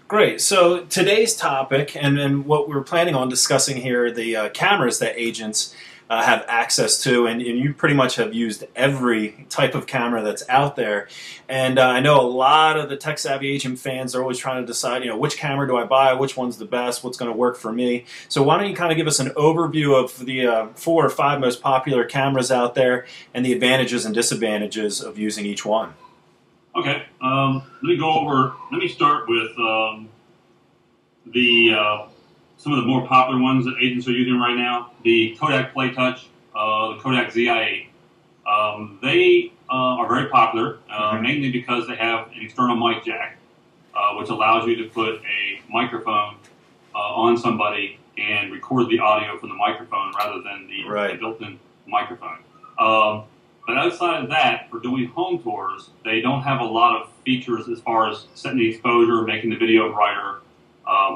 Great. So today's topic, and what we're planning on discussing here, are the cameras that agents have access to, and you pretty much have used every type of camera that's out there. And I know a lot of the tech-savvy agent fans are always trying to decide, which camera do I buy, which one's the best, what's going to work for me. So why don't you kind of give us an overview of the 4 or 5 most popular cameras out there and the advantages and disadvantages of using each one? Okay, let me start with some of the more popular ones that agents are using right now. The Kodak PlayTouch, the Kodak ZI-8. They are very popular, mainly because they have an external mic jack, which allows you to put a microphone on somebody and record the audio from the microphone rather than the built-in microphone. But outside of that, for doing home tours, they don't have a lot of features as far as setting the exposure, making the video brighter.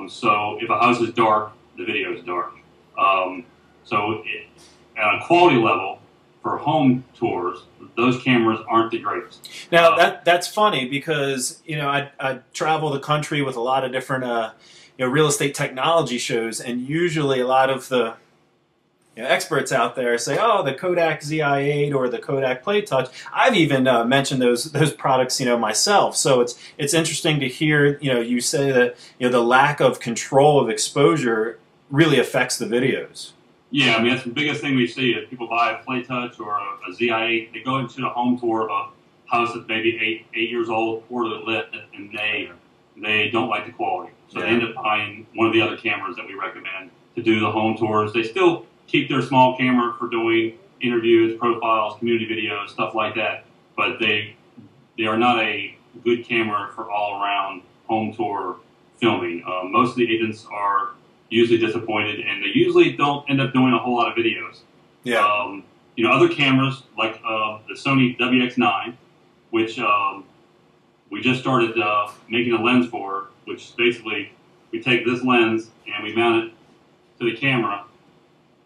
So if a house is dark, the video is dark. On a quality level, for home tours, those cameras aren't the greatest. Now that's funny because I travel the country with a lot of different real estate technology shows, and usually a lot of the experts out there say, oh, the Kodak ZI-8 or the Kodak PlayTouch. I've even mentioned those products, myself. So it's interesting to hear, you say that, the lack of control of exposure really affects the videos. Yeah, I mean, that's the biggest thing we see is people buy a PlayTouch or a ZI-8. They go into a home tour of a house that's maybe eight years old, poorly lit, and they don't like the quality. So they end up buying one of the other cameras that we recommend to do the home tours. They still keep their small camera for doing interviews, profiles, community videos, stuff like that. But they are not a good camera for all-around home tour filming. Most of the agents are usually disappointed, and they usually don't end up doing a whole lot of videos. Yeah. Other cameras like the Sony WX9, which we just started making a lens for, which basically we take this lens and we mount it to the camera.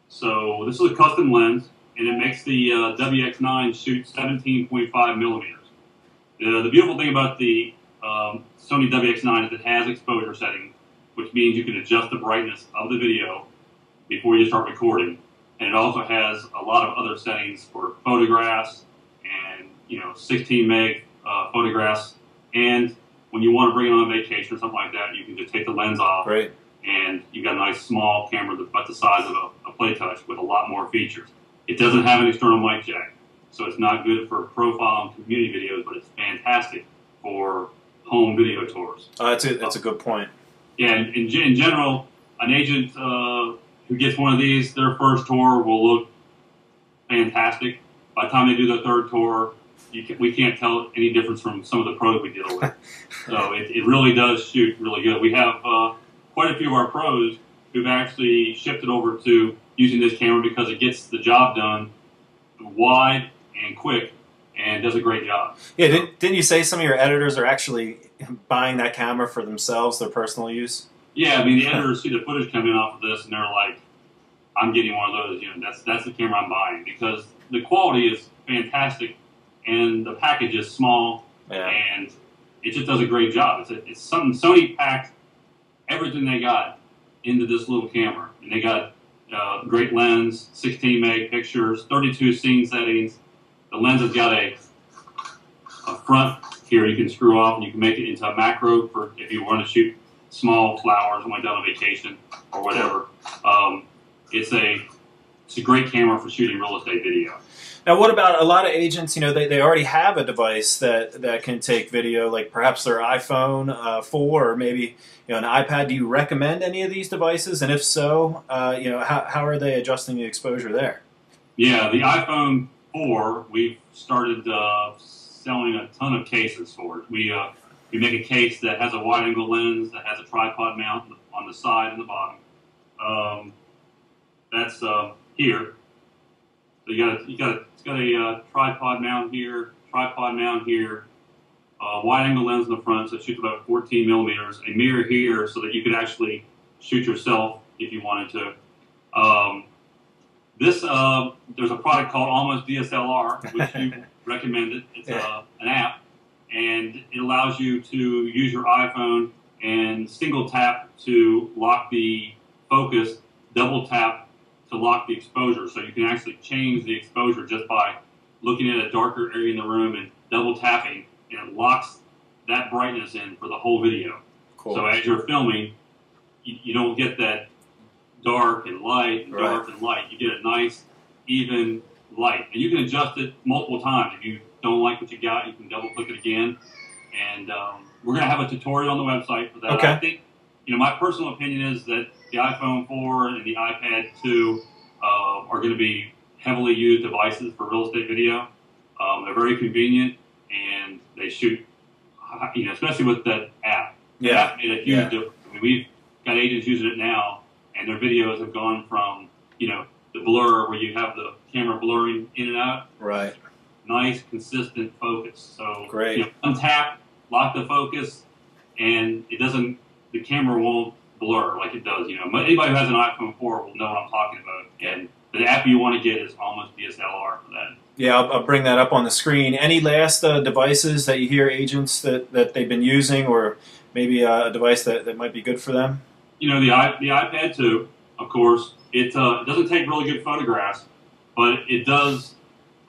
So this is a custom lens, and it makes the WX9 shoot 17.5 millimeters. The beautiful thing about the Sony WX9 is it has exposure settings, which means you can adjust the brightness of the video before you start recording. And it also has a lot of other settings for photographs and 16 meg photographs. And when you want to bring it on vacation or something like that, you can just take the lens off. Right. And you've got a nice small camera that's about the size of a PlayTouch with a lot more features. It doesn't have an external mic jack, so it's not good for profile and community videos, but it's fantastic for home video tours. That's a good point. Yeah, and in general, an agent who gets one of these, their first tour will look fantastic. By the time they do their third tour, we can't tell any difference from some of the pros we deal with. So it really does shoot really good. We have quite a few of our pros who've actually shifted over to using this camera because it gets the job done wide and quick and does a great job. Yeah, didn't you say some of your editors are actually buying that camera for themselves, their personal use? Yeah, I mean, the editors see the footage coming off of this and they're like, I'm getting one of those, that's the camera I'm buying because the quality is fantastic and the package is small and it just does a great job. It's something Sony packed everything they got into this little camera. And they got great lens, 16 meg pictures, 32 scene settings. The lens has got a front here you can screw off and you can make it into a macro for if you want to shoot small flowers, something like that on vacation or whatever. It's a great camera for shooting real estate video. Now, what about a lot of agents, they already have a device that can take video, like perhaps their iPhone 4 or maybe an iPad. Do you recommend any of these devices? And if so, how are they adjusting the exposure there? Yeah, the iPhone 4, we've started selling a ton of cases for it. We make a case that has a wide-angle lens, that has a tripod mount on the side and the bottom. That's here. So it's got a tripod mount here, wide-angle lens in the front, so it shoots about 14 millimeters. A mirror here, so that you could actually shoot yourself if you wanted to. There's a product called Almost DSLR, which you recommended. It's an app, and it allows you to use your iPhone and and single tap to lock the focus, double tap to lock the exposure. So you can actually change the exposure just by looking at a darker area in the room and double tapping, and it locks that brightness in for the whole video. Cool. So as you're filming, you don't get that dark and light and dark and light. You get a nice, even light. And you can adjust it multiple times. If you don't like what you got, you can double click it again. And we're going to have a tutorial on the website for that. Okay. I think, my personal opinion is that the iPhone 4 and the iPad 2 are going to be heavily used devices for real estate video. They're very convenient, and they shoot, especially with that app. The app made a huge difference. I mean, we've got agents using it now, and their videos have gone from, the blur where you have the camera blurring in and out. Right. Nice, consistent focus. So, great. Untap, lock the focus, and the camera won't blur like it does. Anybody who has an iPhone 4 will know what I'm talking about. And the app you want to get is almost DSLR for that. Yeah, I'll bring that up on the screen. Any last devices that you hear agents that they've been using, or maybe a device that might be good for them? The iPad 2, of course, it doesn't take really good photographs, but it does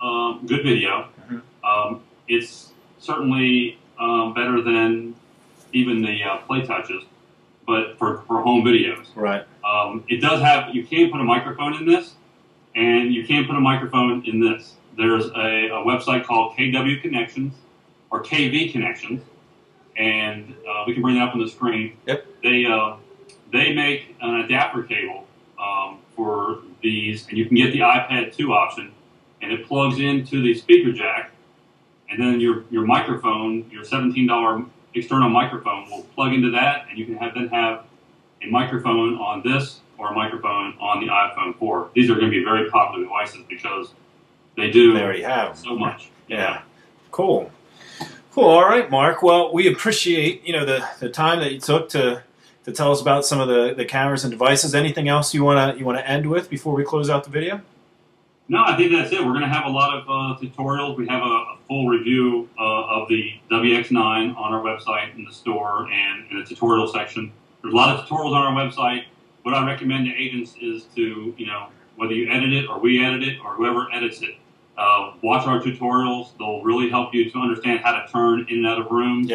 good video. Mm-hmm. It's certainly better than even the Play Touches, but for home videos. Right. It does have, you can put a microphone in this, and you can put a microphone in this. There's a website called KW Connections, or KV Connections, and we can bring that up on the screen. Yep. They make an adapter cable for these, and you can get the iPad 2 option, and it plugs into the speaker jack, and then your microphone, your $17 external microphone, will plug into that, and you can have a microphone on this or a microphone on the iPhone 4. These are going to be very popular devices because they already have so much. Yeah. Cool. All right, Mark. Well, we appreciate the time that you took to tell us about some of the cameras and devices. Anything else you want to end with before we close out the video? No, I think that's it. We're going to have a lot of tutorials. We have a full review of the WX9 on our website in the store and in the tutorial section. There's a lot of tutorials on our website. What I recommend to agents is to, whether you edit it or we edit it or whoever edits it, watch our tutorials. They'll really help you to understand how to turn in and out of rooms,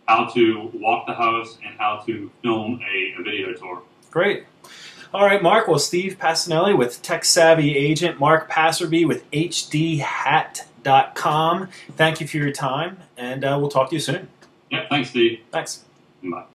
how to walk the house, and how to film a video tour. Great. All right, Mark. Well, Steve Passanelli with Tech Savvy Agent, Mark Passerby with HDHat.com. Thank you for your time, and we'll talk to you soon. Yeah, thanks, Steve. Thanks. Bye.